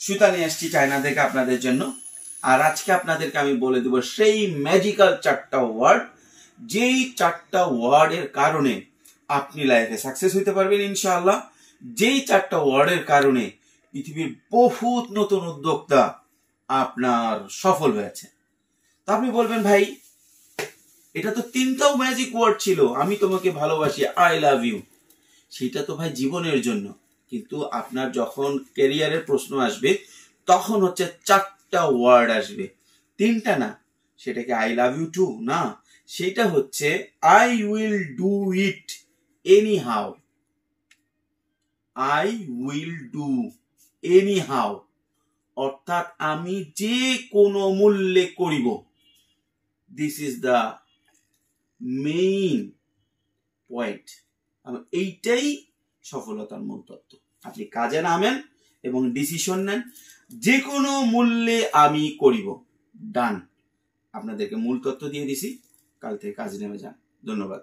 সুতা নিয়ে আসছি চায়না থেকে আপনাদের জন্য। আর আজকে আপনাদেরকে আমি বলে দেব সেই ম্যাজিক্যাল 4টা ওয়ার্ড, যেই 4টা ওয়ার্ডের কারণে আপনি লাইফে সাকসেস হইতে পারবেন ইনশাআল্লাহ। যেই 4টা ওয়ার্ডের কারণে পৃথিবীর বহুত নতুন উদ্যোক্তা আপনার সফল হয়েছে। তো আপনি বলবেন ভাই এটা তো 3টাও ম্যাজিক ওয়ার্ড ছিল, আমি তোমাকে ভালোবাসি, আই লাভ ইউ। সেটা তো ভাই জীবনের জন্য, কিন্তু আপনার যখন ক্যারিয়ারের প্রশ্ন আসবে তখন হচ্ছে 4টা ওয়ার্ড আসবে, 3টা না। সেটাকে আই লাভ ইউ টু না, সেটা হচ্ছে I will do it any how. I will do any how, অর্থাৎ আমি যে কোনো মূল্যে করিব। This is the main point. এইটাই সফলতার মূল তত্ত্ব। আপনি কাজে নামেন এবং ডিসিশন নেন, যে কোনো মূল্যে আমি করিব, ডান। আপনাদেরকে মূল তত্ত্ব দিয়ে দিছি, কাল থেকে কাজে নেমে যান। ধন্যবাদ।